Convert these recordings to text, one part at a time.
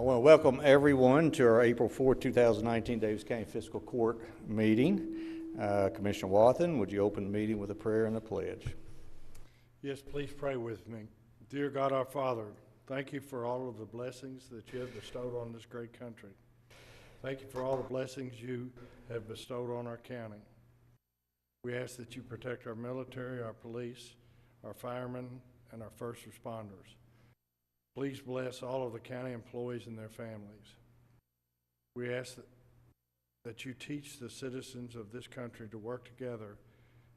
want to welcome everyone to our April 4th, 2019 Daviess County Fiscal Court meeting. Commissioner Wathen, would you open the meeting with a prayer and a pledge? Yes, please pray with me. Dear God our Father, thank you for all of the blessings that you have bestowed on this great country. Thank you for all the blessings you have bestowed on our county. We ask that you protect our military, our police, our firemen, and our first responders. Please bless all of the county employees and their families. We ask that you teach the citizens of this country to work together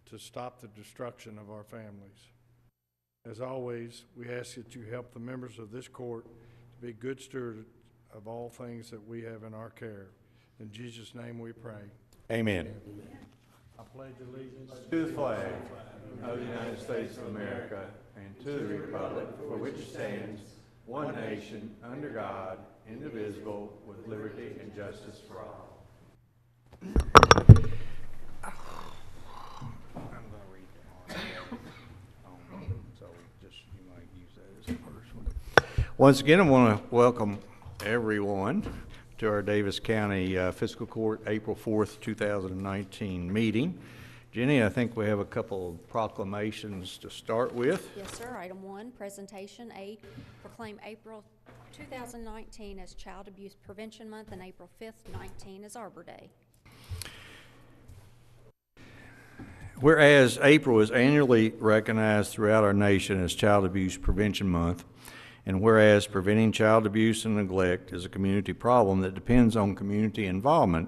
to stop the destruction of our families. As always, we ask that you help the members of this court to be good stewards of all things that we have in our care. In Jesus' name we pray. Amen. I pledge allegiance To the flag of the United States of America and to the republic for which it stands, one nation, under God, indivisible, with liberty and justice for all. I'm going to read so just you might use that as the first one. Once again, I want to welcome everyone to our Daviess County Fiscal Court April 4th, 2019 meeting. Jenny, I think we have a couple of proclamations to start with. Yes, sir. Item 1, Presentation 8, proclaim April 2019 as Child Abuse Prevention Month and April 5th, 19 as Arbor Day. Whereas April is annually recognized throughout our nation as Child Abuse Prevention Month, and whereas preventing child abuse and neglect is a community problem that depends on community involvement,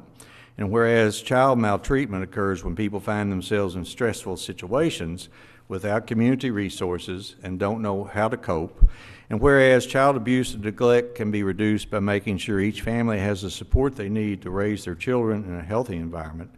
and whereas child maltreatment occurs when people find themselves in stressful situations without community resources and don't know how to cope, and whereas child abuse and neglect can be reduced by making sure each family has the support they need to raise their children in a healthy environment,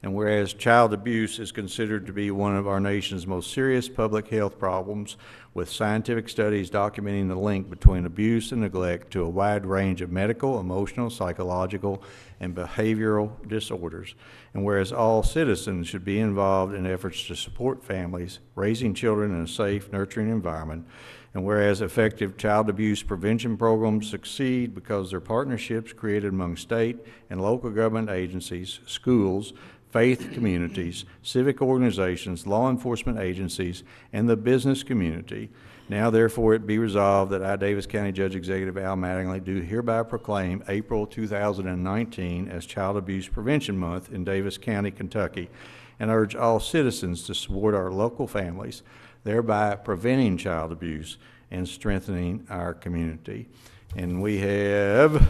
and whereas child abuse is considered to be one of our nation's most serious public health problems, with scientific studies documenting the link between abuse and neglect to a wide range of medical, emotional, psychological, and behavioral disorders. And whereas all citizens should be involved in efforts to support families, raising children in a safe, nurturing environment, and whereas effective child abuse prevention programs succeed because they're partnerships created among state and local government agencies, schools, faith communities, civic organizations, law enforcement agencies, and the business community. Now, therefore, it be resolved that I, Daviess County Judge Executive Al Mattingly, do hereby proclaim April 2019 as Child Abuse Prevention Month in Daviess County, Kentucky, and urge all citizens to support our local families, thereby preventing child abuse and strengthening our community. And we have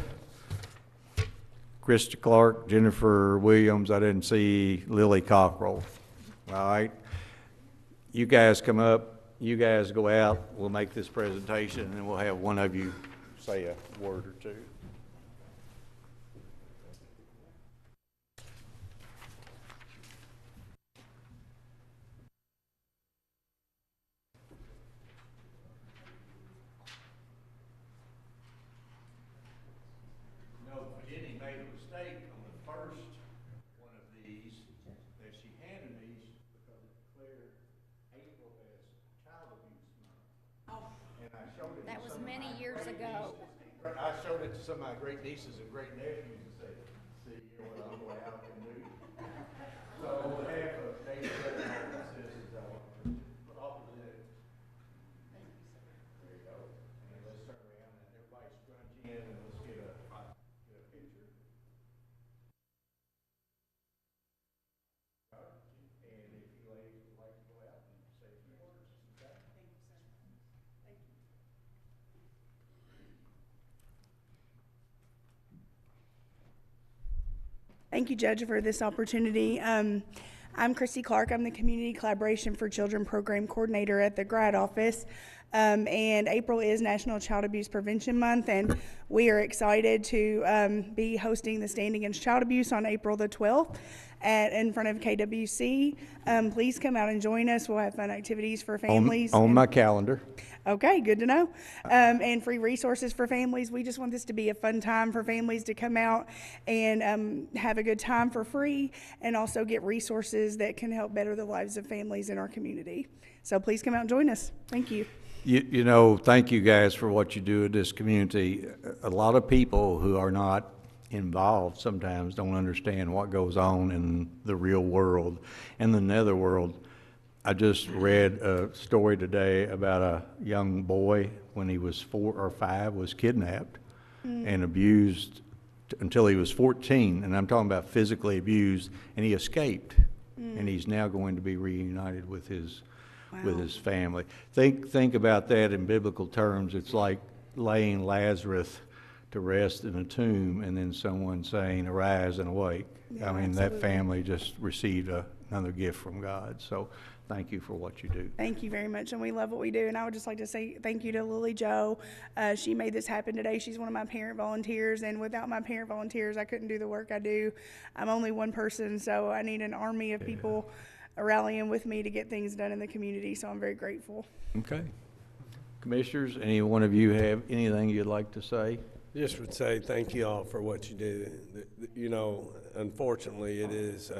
Krista Clark, Jennifer Williams. I didn't see Lily Cockrell. All right. You guys come up. You guys go out. We'll make this presentation, and then we'll have one of you say a word or two. That was many years ago. I showed it to some of my great nieces and great nephews and said, see what Uncle Al can do. So on behalf of Daviess citizens, I want to offer that. There you go. And let's turn around and everybody scrunch in and let's get a picture. And if you ladies would like to go out and say a few words, okay? Thank you, sir. Thank you. Thank you, Judge, for this opportunity. I'm Christy Clark. I'm the Community Collaboration for Children Program Coordinator at the GRAD office. And April is National Child Abuse Prevention Month, and we are excited to be hosting the Stand Against Child Abuse on April the 12th. in front of KWC. Please come out and join us. We'll have fun activities for families. On my calendar. Okay, good to know. And free resources for families. We just want this to be a fun time for families to come out and have a good time for free, and also get resources that can help better the lives of families in our community. So please come out and join us. Thank you. You know, thank you guys for what you do in this community. A lot of people who are not involved sometimes don't understand what goes on in the real world and the netherworld. I just read a story today about a young boy when he was 4 or 5 was kidnapped and abused until he was 14, and I'm talking about physically abused, and he escaped, and he's now going to be reunited with his family. Think about that in biblical terms. It's like laying Lazarus to rest in a tomb and then someone saying, "Arise and awake." Yeah, I mean, absolutely. that family just received another gift from God. So thank you for what you do. Thank you very much, and we love what we do. And I would just like to say thank you to Lily Joe. She made this happen today. She's one of my parent volunteers, and without my parent volunteers, I couldn't do the work I do. I'm only one person, so I need an army of people rallying with me to get things done in the community, so I'm very grateful. Okay. Commissioners, any one of you have anything you'd like to say? Just would say thank you all for what you do. You know, unfortunately, it is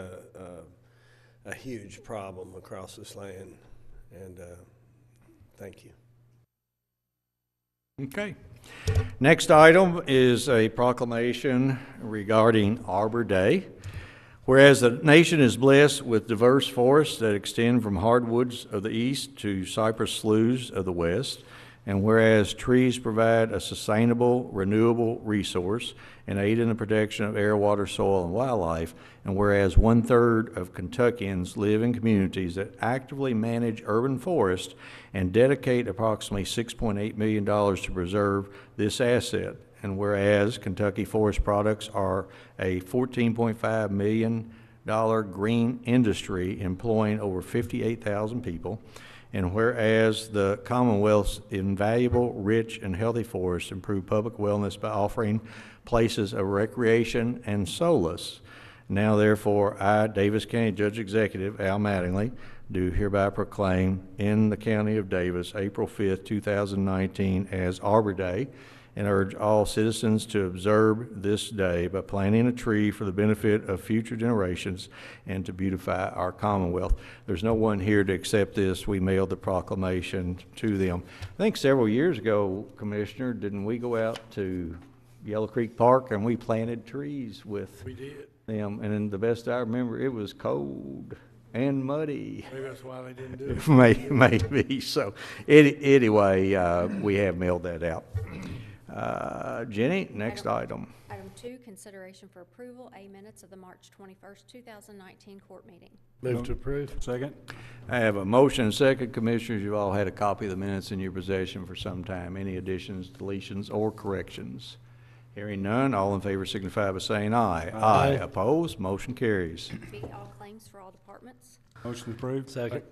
a huge problem across this land, and thank you. Okay. Next item is a proclamation regarding Arbor Day. Whereas the nation is blessed with diverse forests that extend from hardwoods of the east to cypress sloughs of the west, and whereas trees provide a sustainable, renewable resource and aid in the protection of air, water, soil, and wildlife, and whereas 1/3 of Kentuckians live in communities that actively manage urban forests and dedicate approximately $6.8 million to preserve this asset, and whereas Kentucky Forest Products are a $14.5 million green industry employing over 58,000 people, and whereas the Commonwealth's invaluable, rich, and healthy forests improve public wellness by offering places of recreation and solace. Now, therefore, I, Daviess County Judge Executive Al Mattingly, do hereby proclaim in the County of Daviess, April 5th, 2019, as Arbor Day, and urge all citizens to observe this day by planting a tree for the benefit of future generations and to beautify our Commonwealth. There's no one here to accept this. We mailed the proclamation to them. I think several years ago, Commissioner, didn't we go out to Yellow Creek Park and we planted trees with We did. them? And the best I remember, it was cold and muddy. Maybe that's why they didn't do it. Maybe. So anyway, we have mailed that out. Jenny, next item. Item 2, consideration for approval, A, minutes of the March 21st, 2019 court meeting. Move to approve. Second. I have a motion and second. Commissioners, you've all had a copy of the minutes in your possession for some time. Any additions, deletions, or corrections? Hearing none, all in favor signify by saying aye. Aye. Opposed? Motion carries. B, all claims for all departments. Motion approved. Second.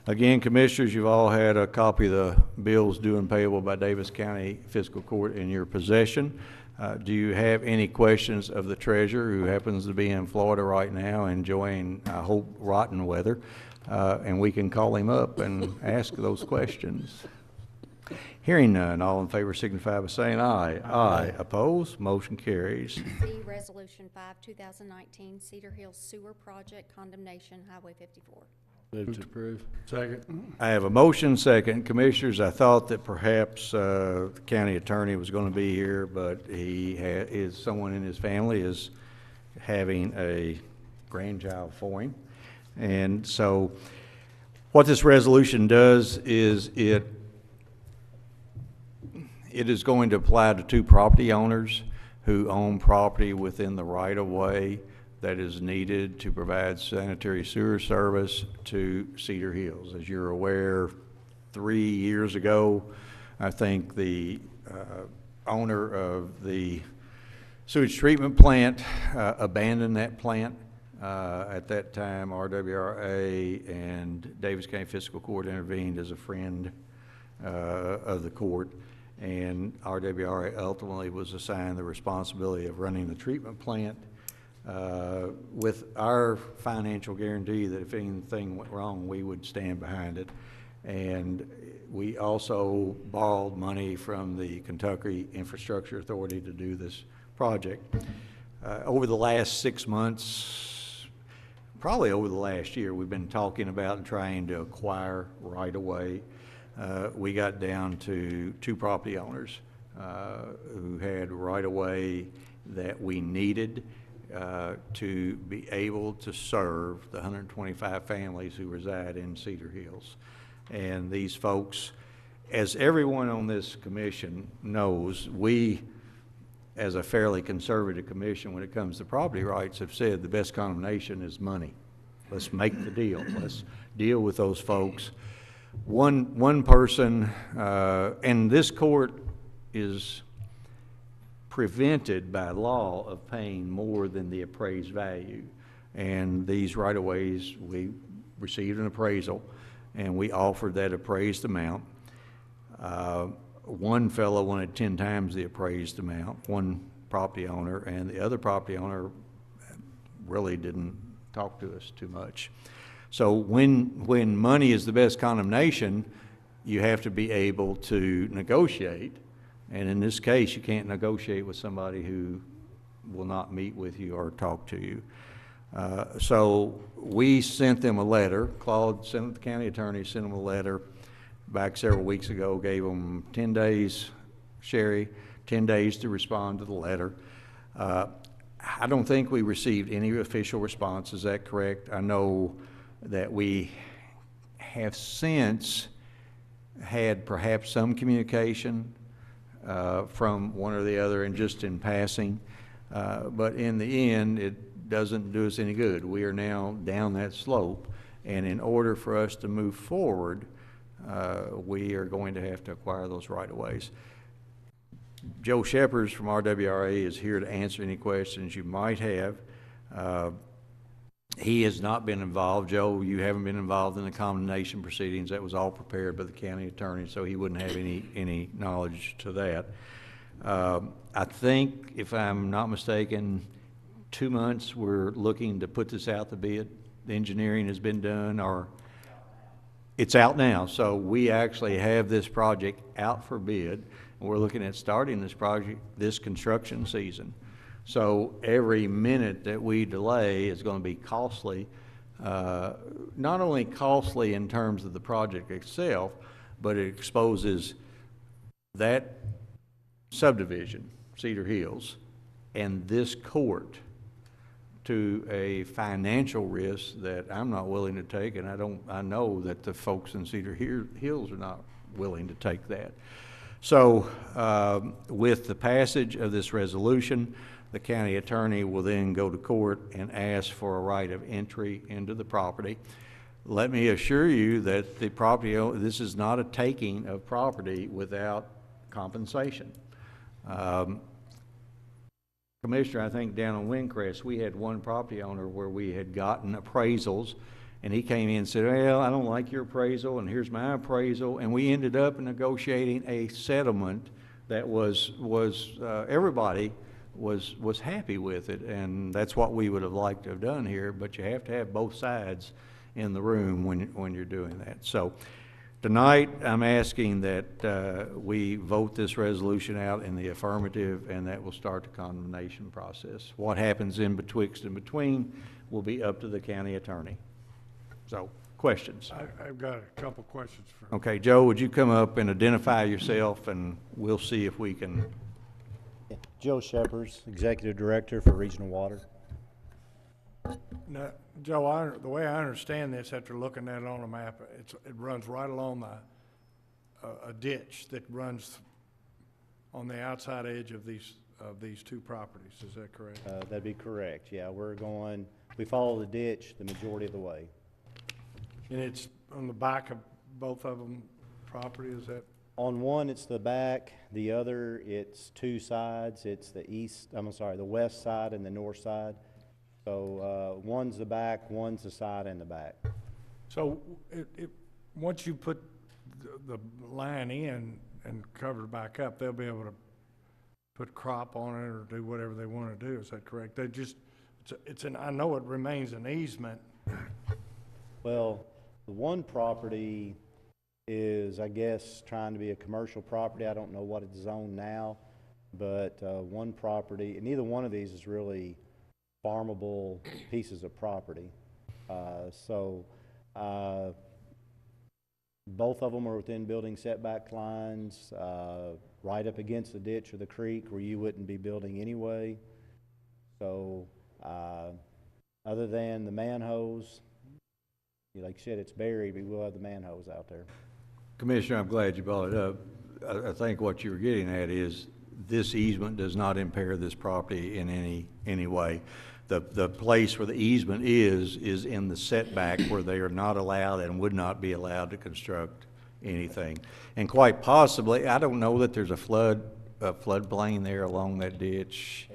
Again, Commissioners, you've all had a copy of the bills due and payable by Daviess County Fiscal Court in your possession. Do you have any questions of the treasurer, who happens to be in Florida right now enjoying, I hope, rotten weather? And we can call him up and ask those questions. Hearing none, all in favor signify by saying aye. Aye. Opposed? Motion carries. C, resolution 5, 2019 Cedar Hills Sewer Project Condemnation, Highway 54. Move to approve. Second. I have a motion second. Commissioners, I thought that perhaps the county attorney was going to be here, but someone in his family is having a grandchild for him. And so what this resolution does is it is going to apply to 2 property owners who own property within the right-of-way that is needed to provide sanitary sewer service to Cedar Hills. As you're aware, 3 years ago, I think the owner of the sewage treatment plant abandoned that plant. At that time, RWRA and Daviess County Fiscal Court intervened as a friend of the court, and RWRA ultimately was assigned the responsibility of running the treatment plant. with our financial guarantee that if anything went wrong, we would stand behind it. And we also borrowed money from the Kentucky Infrastructure Authority to do this project. Over the last 6 months, probably over the last year, we've been talking about and trying to acquire right-of-way. We got down to 2 property owners who had right-of-way that we needed to be able to serve the 125 families who reside in Cedar Hills. And these folks, as everyone on this commission knows, we, as a fairly conservative commission when it comes to property rights, have said the best condemnation is money. Let's make the deal. Let's deal with those folks. One person, and this court is prevented by law of paying more than the appraised value. And these right-of-ways, we received an appraisal, and we offered that appraised amount. One fellow wanted 10 times the appraised amount, one property owner, and the other property owner really didn't talk to us too much. So when money is the best condemnation, you have to be able to negotiate. And in this case, you can't negotiate with somebody who will not meet with you or talk to you. So we sent them a letter. Claude, the county attorney, sent them a letter back several weeks ago, gave them 10 days, Sherry, 10 days to respond to the letter. I don't think we received any official response. Is that correct? I know that we have since had perhaps some communication from one or the other and just in passing. But in the end, it doesn't do us any good. We are now down that slope, and in order for us to move forward, we are going to have to acquire those right-of-ways. Joe Shepherd from RWRA is here to answer any questions you might have. He has not been involved. Joe, you haven't been involved in the condemnation proceedings. That was all prepared by the county attorney, so he wouldn't have any knowledge to that. I think, if I'm not mistaken, 2 months we're looking to put this out to bid. The engineering has been done, or it's out now. So we actually have this project out for bid, and we're looking at starting this project this construction season. So every minute that we delay is going to be costly, not only costly in terms of the project itself, but it exposes that subdivision, Cedar Hills, and this court to a financial risk that I'm not willing to take, and I know that the folks in Cedar Hills are not willing to take that. So with the passage of this resolution, the county attorney will then go to court and ask for a right of entry into the property. Let me assure you that the property, this is not a taking of property without compensation. Commissioner, I think down on Windcrest, we had one property owner where we had gotten appraisals, and he came in and said, well, I don't like your appraisal, and here's my appraisal, and we ended up negotiating a settlement that was everybody was happy with it, and that's what we would have liked to have done here, but you have to have both sides in the room when you're doing that. So tonight, I'm asking that we vote this resolution out in the affirmative, and that will start the condemnation process. What happens in betwixt and between will be up to the county attorney. So, questions? I've got a couple questions for. Okay, Joe, would you come up and identify yourself, and we'll see if we can. Yeah. Joe Shepherd, Executive Director for Regional Water. Now, Joe, the way I understand this, after looking at it on a map, it runs right along a ditch that runs on the outside edge of these two properties. Is that correct? That'd be correct. Yeah, we follow the ditch the majority of the way. And it's on the back of both of them property, is that? On one, it's the back. The other, it's two sides. It's the west side and the north side. So one's the back, one's the side and the back. So once you put the line in and cover it back up, they'll be able to put crop on it or do whatever they want to do. Is that correct? They just I know it remains an easement. Well, the one property is, I guess, trying to be a commercial property. I don't know what it's zoned now, but one property, and neither one of these is really farmable pieces of property. Both of them are within building setback lines, right up against the ditch or the creek where you wouldn't be building anyway. So, other than the manholes, like you said, it's buried, but we'll have the manholes out there. Commissioner, I'm glad you brought it up. I think what you were getting at is this easement does not impair this property in any way. The place where the easement is in the setback where they are not allowed and would not be allowed to construct anything. And quite possibly, I don't know that there's a floodplain there along that ditch.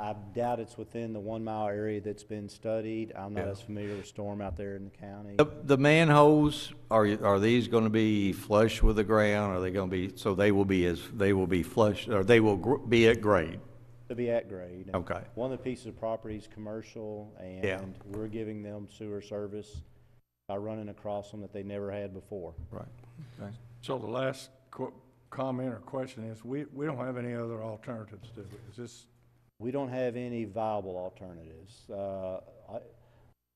I doubt it's within the 1 mile area that's been studied. I'm not as familiar with storm out there in the county. The manholes, are these going to be flush with the ground? Are they going to be, so they will be flush, or they will be at grade? To be at grade. Okay. One of the pieces of property is commercial, and we're giving them sewer service by running across them that they never had before. Right. Okay. So the last comment or question is, we don't have any other alternatives, do we? Is this? We don't have any viable alternatives.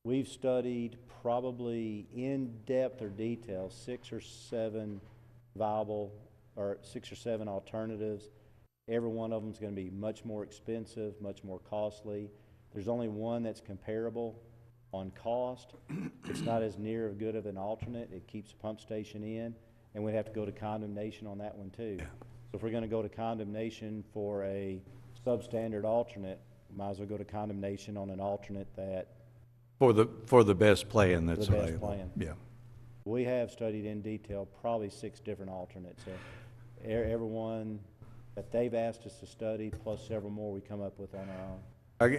We've studied probably in depth or detail 6 or 7 viable, or 6 or 7 alternatives. Every one of them is going to be much more expensive, much more costly. There's only one that's comparable on cost. It's not as near as good of an alternate. It keeps the pump station in, and we'd have to go to condemnation on that one too. Yeah. So if we're going to go to condemnation for a substandard alternate, might as well go to condemnation on an alternate that For the best plan that's the best available. plan. Yeah. We have studied in detail probably 6 different alternates. Everyone that they've asked us to study, plus several more we come up with on our own.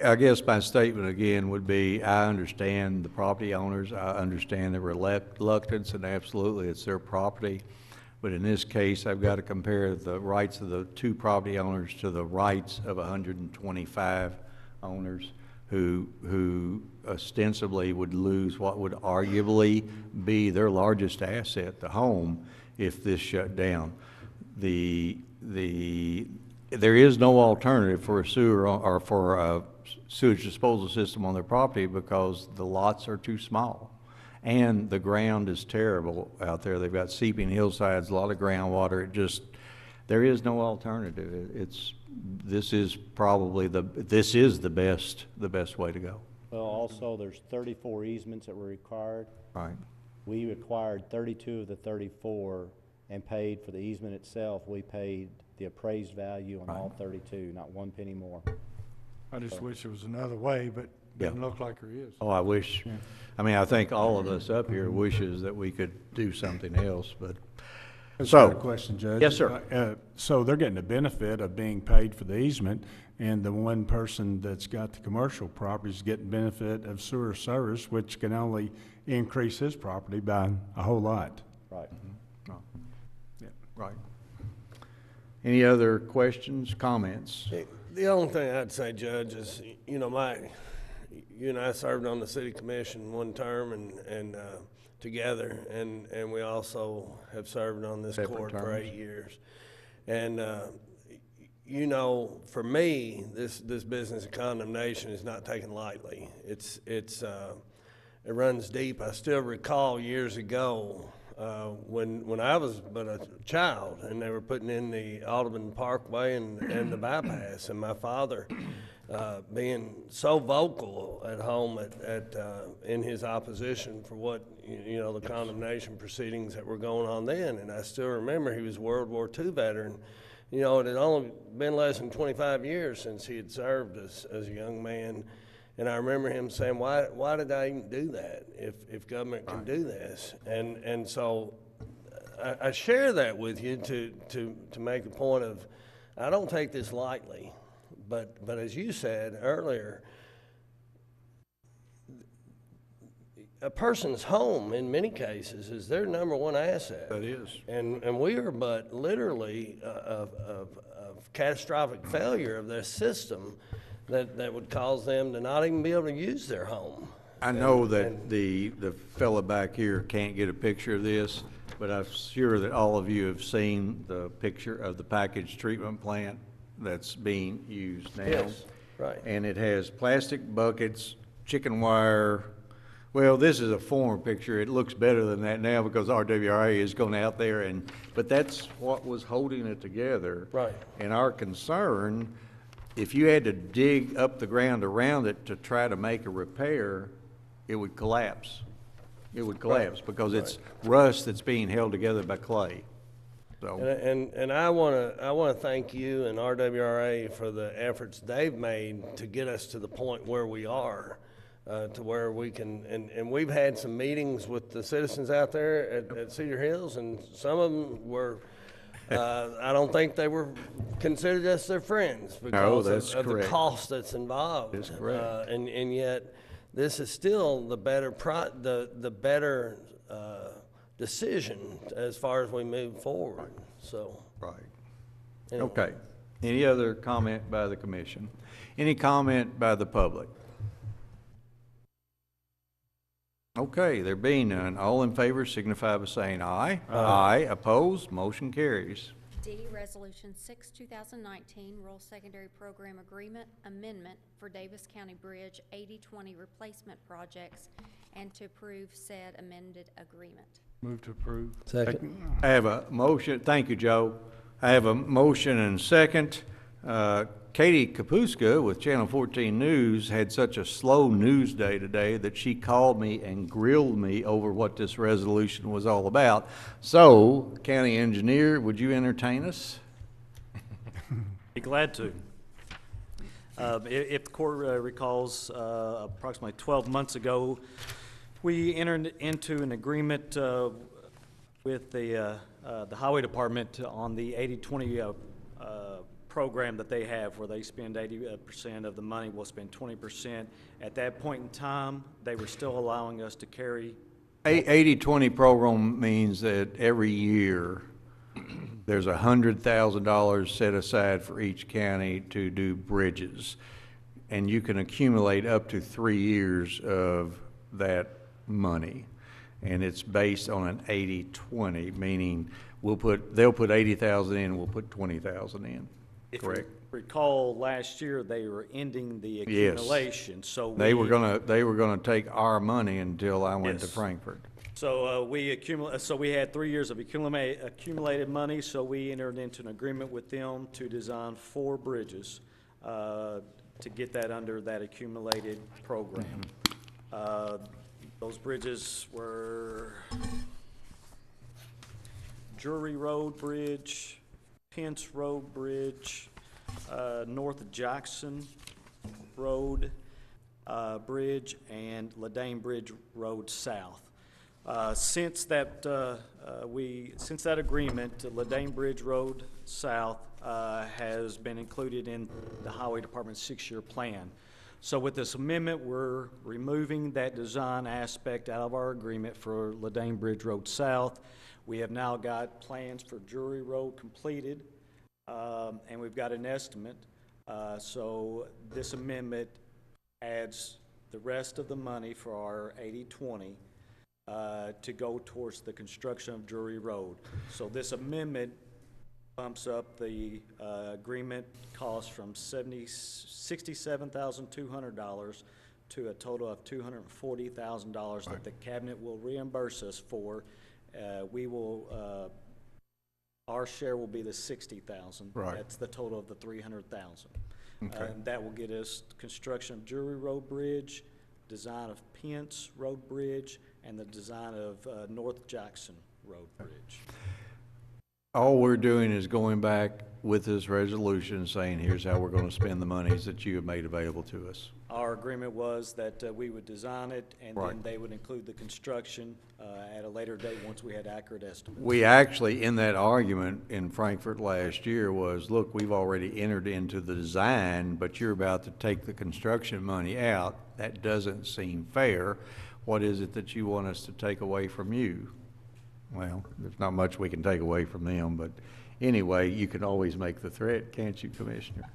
I guess my statement again would be, I understand the property owners, I understand the reluctance, and absolutely it's their property. But in this case, I've got to compare the rights of the 2 property owners to the rights of 125 owners who ostensibly would lose what would arguably be their largest asset, the home, if this shut down. There is no alternative for a sewer or for a sewage disposal system on their property because the lots are too small. And the ground is terrible out there. They've got seeping hillsides, a lot of groundwater. There is no alternative. This is the best way to go. Well, also there's 34 easements that were required. Right. We required 32 of the 34 and paid for the easement itself. We paid the appraised value on all 32, not 1 penny more. I just wish there was another way, but doesn't look like there is. Oh, I wish. I mean, I think all of us up here wishes that we could do something else, but. I've got a question, Judge. Yes, sir. So they're getting the benefit of being paid for the easement, and the one person that's got the commercial property is getting benefit of sewer service, which can only increase his property by a whole lot. Right. Oh. Yeah, right. Any other questions, comments? The only thing I'd say, Judge, is, you and I served on the city commission one term and together, and we also have served on this Separate court terms. for 8 years. And, for me, this business of condemnation is not taken lightly. It runs deep. I still recall years ago, when I was but a child, and they were putting in the Audubon Parkway and the bypass, and my father being so vocal at home in his opposition for what the condemnation proceedings that were going on then. And I still remember he was a World War II veteran. It had only been less than 25 years since he had served as a young man. And I remember him saying, why did I even do that if government can do this? And so I share that with you to make the point of, I don't take this lightly, but as you said earlier, a person's home in many cases is their number one asset. That is. And we are but literally of catastrophic failure of their system that would cause them to not even be able to use their home. I know that the fella back here can't get a picture of this, but I'm sure that all of you have seen the picture of the package treatment plant that's being used now. Yes, right. And it has plastic buckets, chicken wire. Well, this is a former picture. It looks better than that now because RWRA has gone out there but that's what was holding it together. Right. And our concern, if you had to dig up the ground around it to try to make a repair, it would collapse. It would collapse because it's rust that's being held together by clay. So, And I wanna thank you and RWRA for the efforts they've made to get us to the point where we are, to where we can, and we've had some meetings with the citizens out there at Cedar Hills, and some of them were, I don't think they were considered us their friends because that's of the correct. cost that's involved. That's correct. And yet, this is still the better decision as far as we move forward, so. right. anyway. Okay. Any other comment by the commission? Any comment by the public? Okay, there being none, all in favor signify by saying aye. Aye. Opposed, motion carries. D, Resolution 6, 2019, Rural Secondary Program Agreement Amendment for Daviess County Bridge 80/20 Replacement Projects, and to approve said amended agreement. Move to approve. Second. I have a motion, thank you, Joe. I have a motion and second. Katie Kapuska with Channel 14 News had such a slow news day today that she called me and grilled me over what this resolution was all about. So, County Engineer, would you entertain us? Be glad to. If the court recalls, approximately 12 months ago, we entered into an agreement with the Highway Department on the 80/20 program that they have, where they spend 80% of the money, we'll spend 20%. At that point in time, they were still allowing us to carry. 80/20 program means that every year there's $100,000 set aside for each county to do bridges. And you can accumulate up to 3 years of that money. And it's based on an 80/20, meaning they'll put 80,000 in, we'll put 20,000 in. If you Correct. recall, last year, they were ending the Yes. accumulation, so They were gonna take our money until I went to Yes. Frankfurt. So we had 3 years of accumulated money, so we entered into an agreement with them to design 4 bridges to get that under that accumulated program. Those bridges were Drury Road Bridge, Pence Road Bridge, North Jackson Road Bridge, and Ladane Bridge Road South. Since that agreement, Ladane Bridge Road South has been included in the Highway Department's 6-year plan. So with this amendment, we're removing that design aspect out of our agreement for Ladane Bridge Road South. We have now got plans for Drury Road completed, and we've got an estimate. So this amendment adds the rest of the money for our 80/20 to go towards the construction of Drury Road. So this amendment bumps up the agreement cost from $67,200 to a total of $240,000 that the cabinet will reimburse us for. Our share will be the $60,000. Right. That's the total of the $300,000. Okay. That will get us construction of Drury Road Bridge, design of Pence Road Bridge, and the design of North Jackson Road Bridge. All we're doing is going back with this resolution saying, here's how we're gonna spend the monies that you have made available to us. Our agreement was that we would design it, and then Right. they would include the construction at a later date once we had accurate estimates. We actually, in that argument in Frankfurt last year was, look, we've already entered into the design, but you're about to take the construction money out. That doesn't seem fair. What is it that you want us to take away from you? Well, there's not much we can take away from them, but anyway, you can always make the threat, can't you, Commissioner?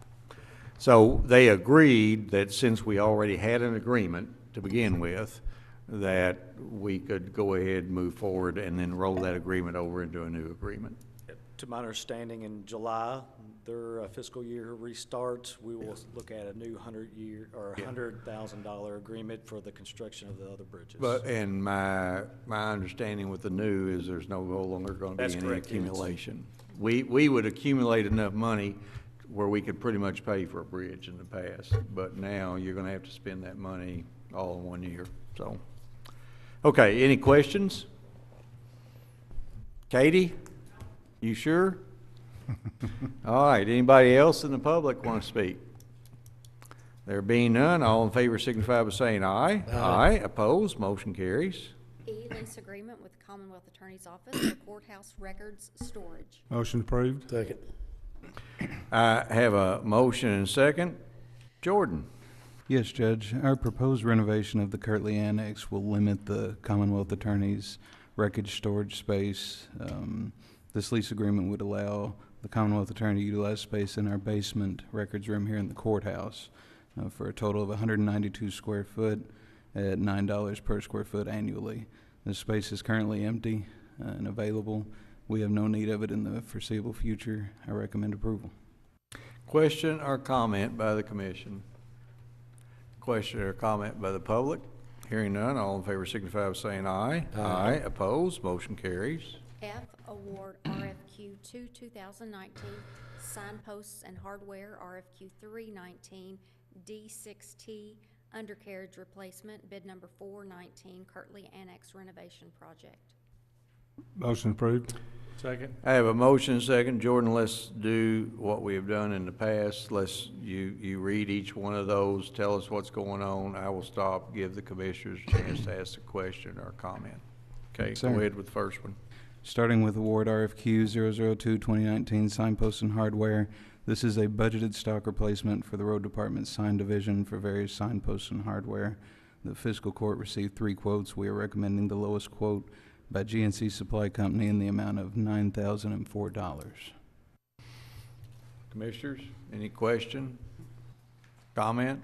So they agreed that since we already had an agreement to begin with, that we could go ahead and move forward and then roll that agreement over into a new agreement. To my understanding, in July, their fiscal year restarts. We will look at a new $100,000 agreement for the construction of the other bridges. And my understanding with the new is there's no longer going to be That's any correct, yes. accumulation. We would accumulate enough money where we could pretty much pay for a bridge in the past, but now you're going to have to spend that money all in 1 year, so. Okay, any questions? Katie, you sure? All right, anybody else in the public want to speak? There being none, all in favor signify by saying aye. Aye. Opposed, motion carries. E, lease agreement with the Commonwealth Attorney's Office for courthouse records storage. Motion approved. Second. I have a motion and a second. Jordan? Yes, Judge. Our proposed renovation of the Kirtley Annex will limit the Commonwealth Attorney's wreckage storage space. This lease agreement would allow the Commonwealth Attorney to utilize space in our basement records room here in the courthouse for a total of 192 square foot at $9 per square foot annually. The space is currently empty and available. We have no need of it in the foreseeable future. I recommend approval. Question or comment by the commission? Question or comment by the public? Hearing none, all in favor signify by saying aye. Aye. Opposed, motion carries. F, award RFQ 2019, signposts and hardware, RFQ 319, D6T Undercarriage Replacement, bid number 419, Kirtley Annex Renovation Project. Motion approved. Second. I have a motion and a second. Jordan, let's do what we have done in the past. You read each one of those, tell us what's going on. I will stop, give the commissioners a chance to ask a question or comment. Okay, Sir. go ahead with the first one. Starting with award RFQ 002-2019 signposts and hardware. This is a budgeted stock replacement for the road department's sign division for various signposts and hardware. The fiscal court received 3 quotes. We are recommending the lowest quote by GNC Supply Company in the amount of $9,004. Commissioners, any question, comment?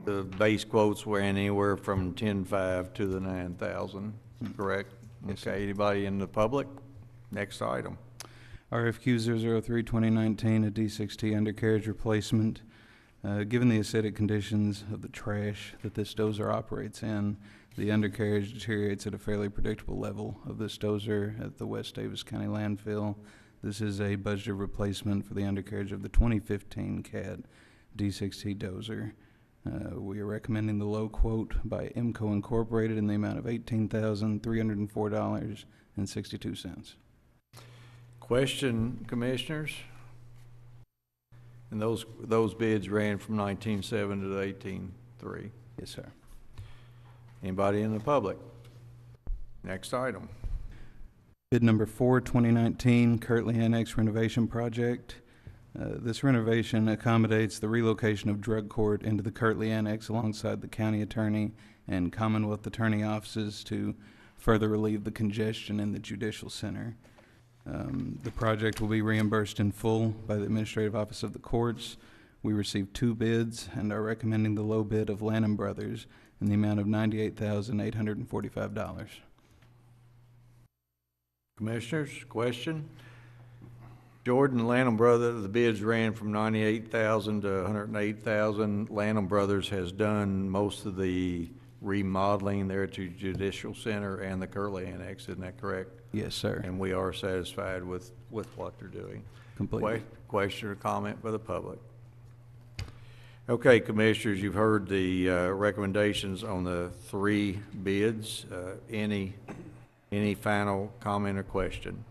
The base quotes were anywhere from 10.5 to the 9,000, correct? Yes, sir. Okay, anybody in the public? Next item. RFQ 003-2019, a D6T Undercarriage Replacement. Given the acidic conditions of the trash that this dozer operates in, the undercarriage deteriorates at a fairly predictable level of this dozer at the West Daviess County landfill. This is a budgeted replacement for the undercarriage of the 2015 CAT D6T dozer. We are recommending the low quote by MCO Incorporated in the amount of $18,304.62. Question, commissioners? And those bids ran from 19.7 to 18.3. Yes, sir. Anybody in the public? Next item. Bid number 4, 2019, Kirtley Annex Renovation Project. This renovation accommodates the relocation of drug court into the Kirtley Annex alongside the county attorney and Commonwealth attorney offices to further relieve the congestion in the judicial center. The project will be reimbursed in full by the Administrative Office of the Courts. We received 2 bids and are recommending the low bid of Lanham Brothers in the amount of $98,845. Commissioners, question? Jordan, Lanham Brothers, the bids ran from 98,000 to 108,000. Lanham Brothers has done most of the remodeling there to Judicial Center and the Kirtley Annex, isn't that correct? Yes, sir. And we are satisfied with what they're doing. Completely. Question or comment by the public? Okay, Commissioners, you've heard the recommendations on the 3 bids. Any final comment or question?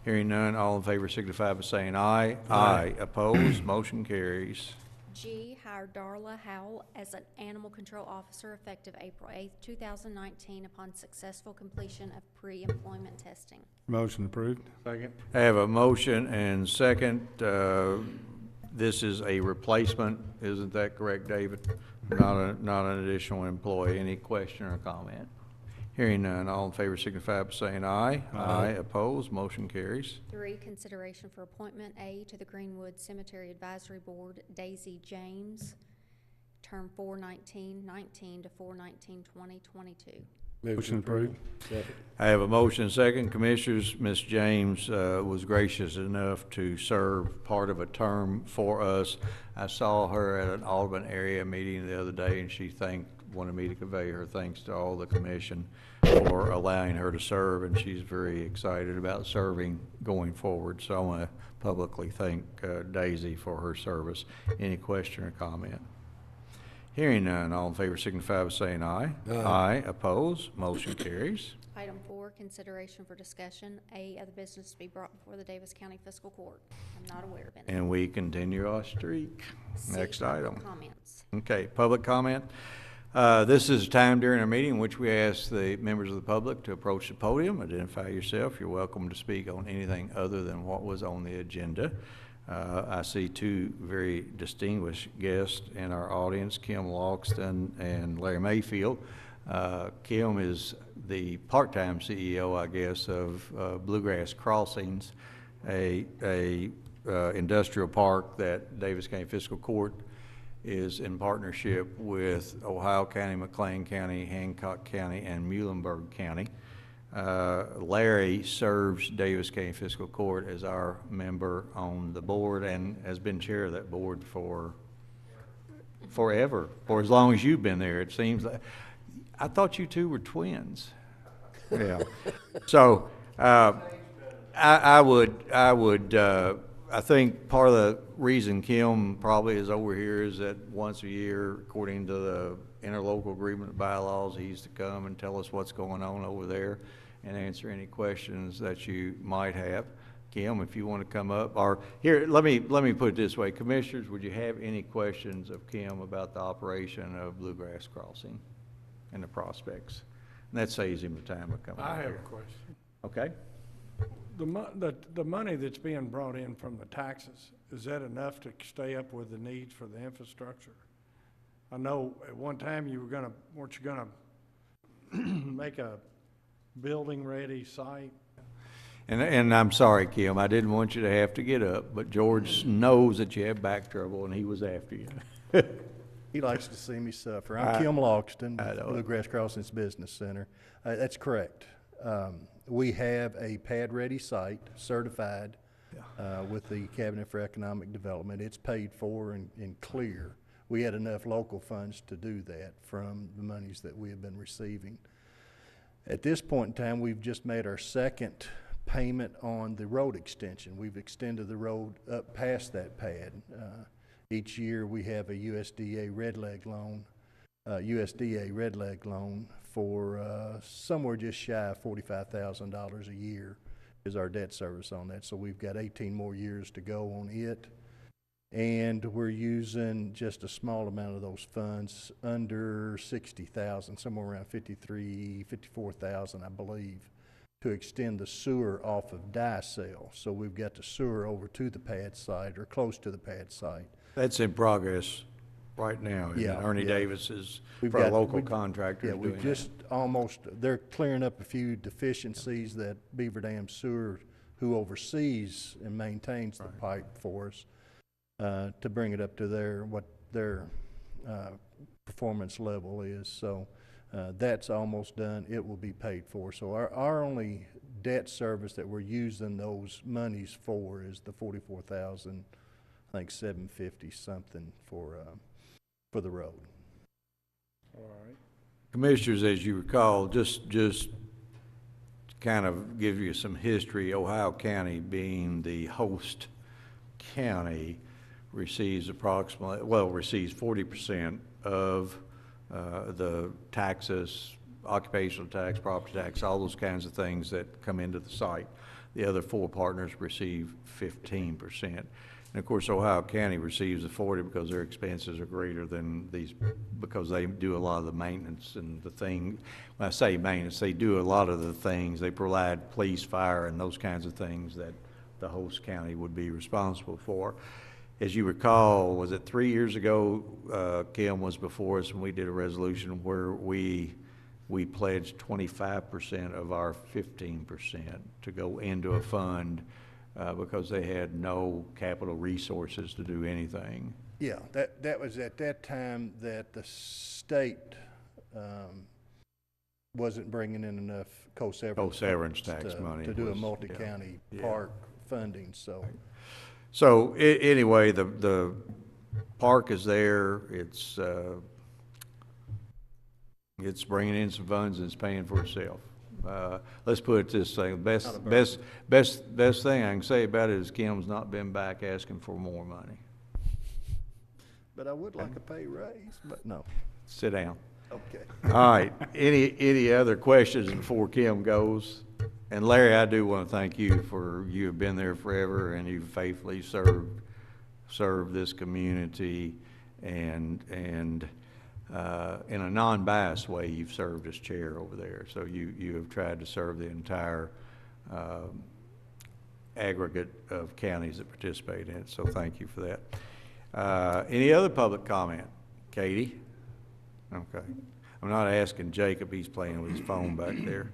Hearing none, all in favor signify by saying aye. Aye. Opposed, motion carries. G, hire Darla Howell as an animal control officer effective April 8th, 2019 upon successful completion of pre-employment testing. Motion approved. Second. I have a motion and second. This is a replacement, isn't that correct, David? Not an additional employee. Any question or comment? Hearing none, all in favor signify by saying aye. Aye. Opposed, motion carries. 3, consideration for appointment A to the Greenwood Cemetery Advisory Board, Daisy James, term 4/19/19 to 4/19/2022. Motion approved. I have a motion and second. Commissioners, Ms. James was gracious enough to serve part of a term for us. I saw her at an Audubon area meeting the other day, and she wanted me to convey her thanks to all the commission for allowing her to serve, and she's very excited about serving going forward. So I want to publicly thank Daisy for her service. Any question or comment? Hearing none, all in favor signify by saying aye. Aye. Opposed, motion carries. Item 4, consideration for discussion, A, other business to be brought before the Davis County Fiscal Court. I'm not aware of any. And we continue our streak. C, Next public item. comments. Okay, public comment. This is a time during our meeting in which we ask the members of the public to approach the podium, identify yourself. You're welcome to speak on anything other than what was on the agenda. I see two very distinguished guests in our audience, Kim Loxton and Larry Mayfield. Kim is the part-time CEO, I guess, of Bluegrass Crossings, a industrial park that Davis County Fiscal Court is in partnership with Ohio County, McLean County, Hancock County, and Muhlenberg County. Larry serves Davis County Fiscal Court as our member on the board and has been chair of that board for forever, for as long as you've been there. It seems like, I thought you two were twins. Yeah. So, I think part of the reason Kim probably is over here is that once a year, according to the interlocal agreement bylaws, he used to come and tell us what's going on over there and answer any questions that you might have. Kim, if you want to come up, or here, let me put it this way. Commissioners, would you have any questions of Kim about the operation of Bluegrass Crossing and the prospects? And that saves him the time of coming I up have here. a question. Okay. The money that's being brought in from the taxes, is that enough to stay up with the needs for the infrastructure? I know at one time weren't you gonna make a building-ready site? And I'm sorry, Kim, I didn't want you to have to get up, but George knows that you have back trouble, and he was after you. He likes to see me suffer. I'm Kim Loxton, I know it. Bluegrass Crossings Business Center. That's correct. We have a pad-ready site, certified, with the Cabinet for Economic Development. It's paid for and clear. We had enough local funds to do that from the monies that we have been receiving. At this point in time, we've just made our second payment on the road extension. We've extended the road up past that pad. Each year we have a USDA red leg loan for somewhere just shy of $45,000 a year is our debt service on that. So we've got 18 more years to go on it. And we're using just a small amount of those funds, under 60,000, somewhere around 54,000, I believe, to extend the sewer off of Daviess. So we've got the sewer over to the pad site, or close to the pad site. That's in progress right now. Yeah, Ernie yeah. Davis is, We've for a got- local we- contractor, Yeah, is doing we've that. just they're clearing up a few deficiencies that Beaver Dam Sewer, who oversees and maintains the pipe for us, to bring it up to what their performance level is. So that's almost done. It will be paid for. So our only debt service that we're using those monies for is the 44,000, I think 750 something for the road. All right. Commissioners, as you recall, just to kind of give you some history, Ohio County being the host county receives 40% of the taxes, occupational tax, property tax, all those kinds of things that come into the site. The other four partners receive 15%. And of course, Ohio County receives the 40 because their expenses are greater than these, because they do a lot of the maintenance and the thing. When I say maintenance, they do a lot of the things. They provide police, fire, and those kinds of things that the host county would be responsible for. As you recall, was it 3 years ago, Kim was before us and we did a resolution where we we pledged 25% of our 15% to go into a fund because they had no capital resources to do anything. Yeah, that was at that time that the state wasn't bringing in enough Co-severance tax money to do a was- multi-county yeah. park funding, so. So anyway, the park is there. It's bringing in some funds and it's paying for itself. Let's put it this way: best thing I can say about it is Kim's not been back asking for more money. But I would like a pay raise, but no. Sit down. Okay. All right. Any other questions before Kim goes? And Larry, I do want to thank you for, you have been there forever and you've faithfully served this community and in a non-biased way, you've served as chair over there. So you have tried to serve the entire aggregate of counties that participate in it. So thank you for that. Any other public comment? Katie? Okay. I'm not asking Jacob, he's playing with his phone back there.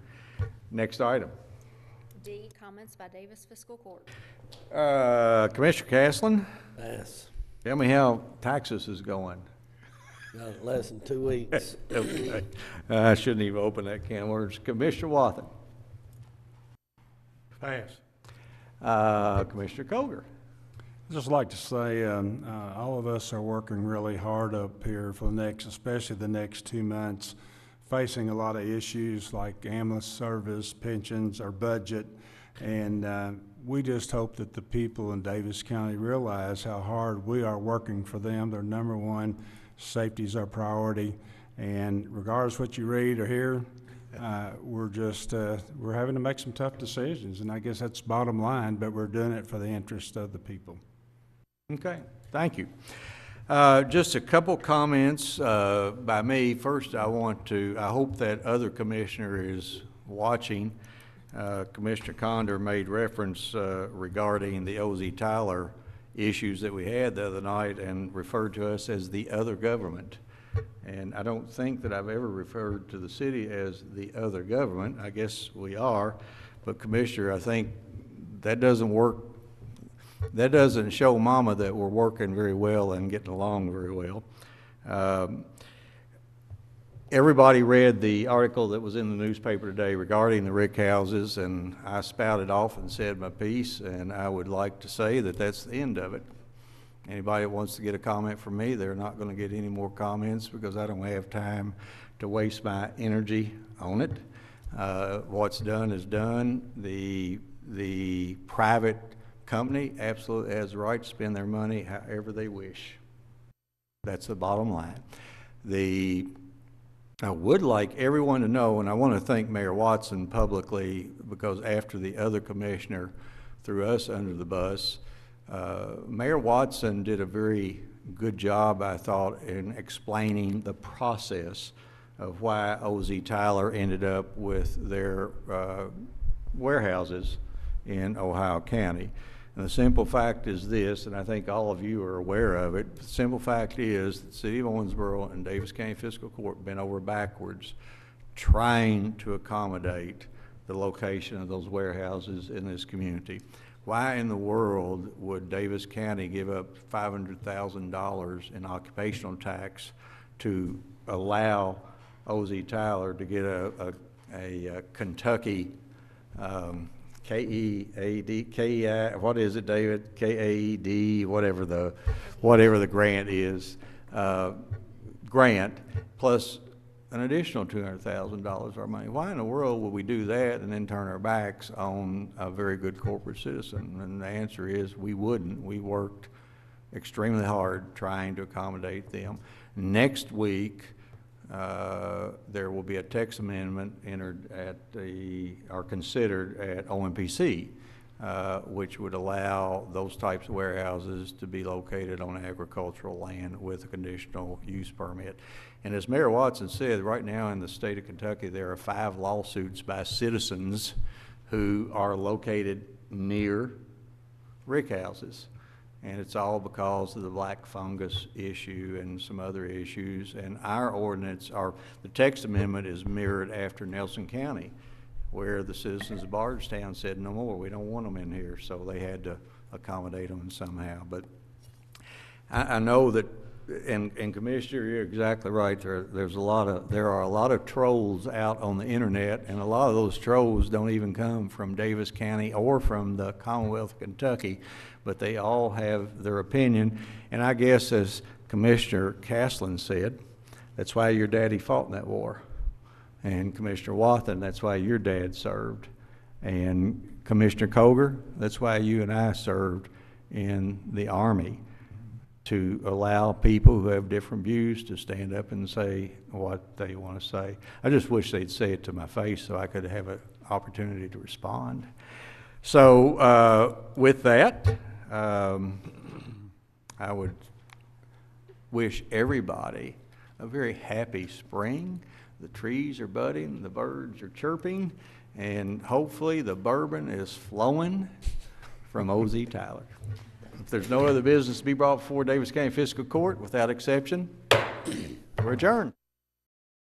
Next item. D, comments by Daviess Fiscal Court. Commissioner Castlin, Yes, tell me how Texas is going. less than 2 weeks. Okay. I shouldn't even open that can of worms. Commissioner Wathen. Pass. Commissioner Coger. I'd just like to say, all of us are working really hard up here for especially the next 2 months, facing a lot of issues like ambulance service, pensions, our budget, and we just hope that the people in Daviess County realize how hard we are working for them. They're number one. Safety is our priority, and regardless of what you read or hear, we're having to make some tough decisions, and I guess that's bottom line, but we're doing it for the interest of the people. Okay, thank you. Just a couple comments by me. First, I hope that other commissioner is watching. Commissioner Condor made reference regarding the O.Z. Tyler issues that we had the other night and referred to us as the other government. And I don't think that I've ever referred to the city as the other government. I guess we are, but Commissioner, I think that doesn't work. That doesn't show Mama that we're working very well and getting along very well. Everybody read the article that was in the newspaper today regarding the rick houses, and I spouted off and said my piece, and I would like to say that that's the end of it. Anybody that wants to get a comment from me, they're not going to get any more comments because I don't have time to waste my energy on it. What's done is done. The private company absolutely has the right to spend their money however they wish. That's the bottom line. I would like everyone to know, and I want to thank Mayor Watson publicly, because after the other commissioner threw us under the bus, Mayor Watson did a very good job, I thought, in explaining the process of why O.Z. Tyler ended up with their warehouses in Ohio County. And the simple fact is this, and I think all of you are aware of it, the simple fact is the City of Owensboro and Daviess County Fiscal Court bent over backwards trying to accommodate the location of those warehouses in this community. Why in the world would Daviess County give up $500,000 in occupational tax to allow O.Z. Tyler to get a Kentucky KEAD, what is it, David? KAED, whatever the grant is, grant, plus an additional $200,000 of our money. Why in the world would we do that and then turn our backs on a very good corporate citizen? And the answer is we wouldn't. We worked extremely hard trying to accommodate them. Next week, there will be a text amendment entered or considered at OMPC, which would allow those types of warehouses to be located on agricultural land with a conditional use permit. And as Mayor Watson said, right now in the state of Kentucky, there are 5 lawsuits by citizens who are located near rick houses. And it's all because of the black fungus issue and some other issues. And our ordinance, the text amendment is mirrored after Nelson County, where the citizens of Bardstown said, no more, we don't want them in here. So they had to accommodate them somehow. But I know that, and Commissioner, you're exactly right. There are a lot of trolls out on the internet, and a lot of those trolls don't even come from Daviess County or from the Commonwealth of Kentucky, but they all have their opinion. And I guess, as Commissioner Caslin said, that's why your daddy fought in that war. And Commissioner Wathen, that's why your dad served. And Commissioner Koger, that's why you and I served in the Army, to allow people who have different views to stand up and say what they want to say. I just wish they'd say it to my face so I could have an opportunity to respond. So with that, I would wish everybody a very happy spring. The trees are budding, the birds are chirping, and hopefully the bourbon is flowing from O.Z. Tyler. If there's no other business to be brought before Daviess County Fiscal Court, without exception, we're adjourned.